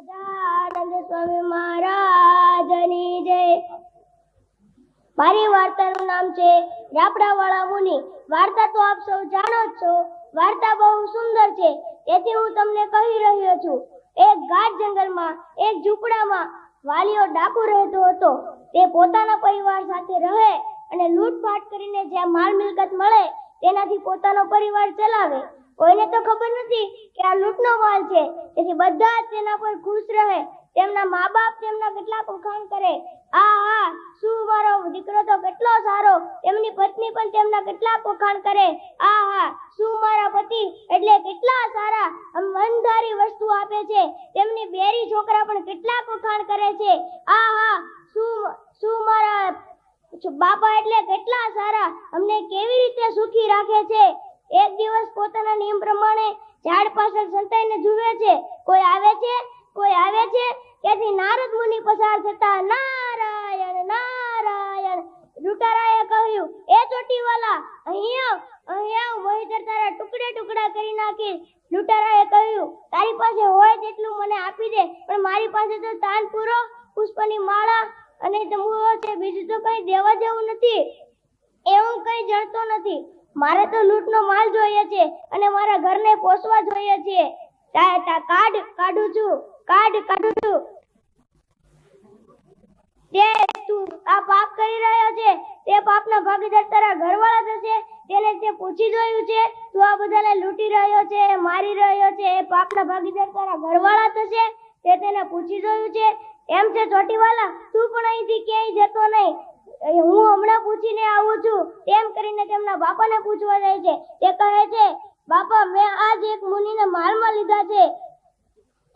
સહજાનંદ સ્વામી મહારાજની જય। મારી વાર્તાનું નામ છે રાપડાવાળા મુનિ। વાર્તા તો આપ સૌ જાણો જ છો। વાર્તા બહુ સુંદર છે, તેથી હું તમને કહી રહ્યો છું। એક ગાઢ જંગલમાં એક ઝૂંપડામાં વાલિયો ડાકુ રહેતો હતો। તે પોતાના પરિવાર સાથે રહે અને લૂંટફાટ કરીને જે માલ મિલકત મળે તેનાથી પોતાનો પરિવાર ચલાવે। કોઈને તો ખબર નથી કે આ લૂંટનો માલ છે, તેથી બધા જ તેના પર ખુશ રહે। તેમના મા બાપ તેમના કેટલા વખાણ કરે, આ શું મારો દીકરો તો કેટલો સારો। તેમની પત્ની પણ તેમના કેટલા વખાણ કરે, આ શું મારા પતિ એટલે કેટલા સારા, મનધારી વસ્તુ આપે છે। તેમની બેરી છોકરા પણ કેટલા વખાણ કરે છે, શું મારા બાપા એટલે કેટલા સારા, અમને કેવી રીતે સુખી રાખે છે। એક દિવસ પોતાના નિયમ પ્રમાણે ઝાડ પાછળ સંતાઈને જુએ છે। કોઈ આવે છે ત્યાંથી નારદ મુનિ પસાર થતા નારાયણ નારાયણ। લૂંટારાએ કહ્યું, એ ચોટીવાલા, અહીં આવ, મોહિતર તારા ટુકડે ટુકડા કરી નાખીશ। લૂંટારાએ કહ્યું, તારી પાસે હોય તેટલું મને આપી દે, પણ મારી પાસે તો તાનપુરો, પુષ્પની માળા અને તંબુઓ છે, બીજું તો કઈ દેવા જેવું નથી। એવું કઈ જણતો નથી। મારે તો લૂંટનો માલ જોઈએ છે અને મારા ઘરને પોષવા જોઈએ છે। કાઢું છું। તે તું આ પાપ કરી રહ્યો છે, તે પાપના ભાગીદાર તારા ઘરવાળા થશે। તેને તે પૂછી જોયું છે, તું આ બધાને લૂંટી રહ્યો છે, મારી રહ્યો છે, એ પાપના ભાગીદાર તારા ઘરવાળા થશે? તે તેને પૂછી જોયું છે? એમ છે ચોટીવાલા, તું પણ અહીંથી ક્યાંય જતો નહીં, હું હમણાં પૂછીને આવું છું। તેમ કરીને તેમના બાપાને પૂછવા જાય છે। તે કહે છે, બાપા, મેં આજ એક મુનિને માલમાં લીધા છે,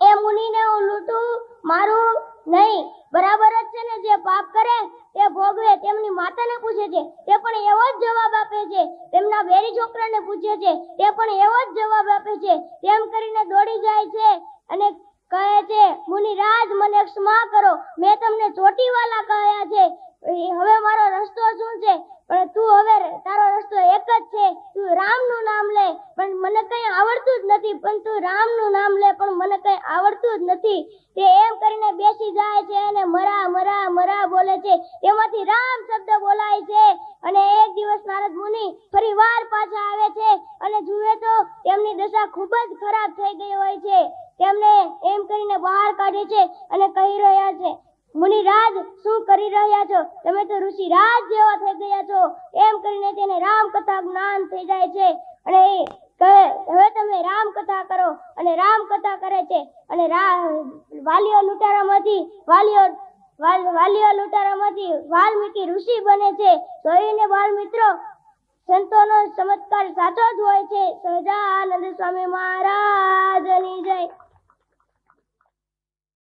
એ મુનિને હું લૂંટું, મારું નહીં, બરાબર જ છે ને? જે પાપ કરે તે ભોગવે। તેમની માતાને પૂછે છે, તે પણ એવો જ જવાબ આપે છે। તેમના બેરી છોકરાને પૂછે છે, તે પણ એવો જ જવાબ આપે છે। તેમ કરીને દોડી જાય છે અને કહે છે, મુનિરાજ, મને ક્ષમા કરો, મેં તમને ચોટીવાલા કહ્યા છે, હવે મારો રસ્તો શું છે? પણ તું હવે તારો રસ્તો એક જ છે, તું રામનું નામ લે, પણ મને કઈ આવડતું જ નથી, પણ તું રામનું નામ લે, પણ મને કઈ આવડતું જ નથી। તે એમ કરીને બેસી જાય છે અને મરા બોલે છે, એમાંથી રામ શબ્દ બોલાય છે। અને એક દિવસ નારદ મુનિ ફરી વાર પાછા આવે છે અને જુએ તો તેમની દશા ખૂબ જ ખરાબ થઈ ગઈ હોય છે। તેમને એમ કરીને બહાર કાઢે છે અને કહી રહ્યા છે, મુનિરાજ, શું કરી રહ્યા છો? તમે તો ઋષિ રાજ જેવા થઈ ગયા છો। એમ કરીને તેને રામ કથા જ્ઞાન થઈ જાય છે અને એ કહે, હવે તમે રામ કથા કરો, અને રામ કથા કરે છે અને વાલિયો લૂંટારામાંથી વાલ્મીકી ઋષિ બને છે। જોઈને બાળ મિત્રો, સંતોનો ચમત્કાર સાચો જ હોય છે। સહજાનંદ સ્વામી મહારાજની જય।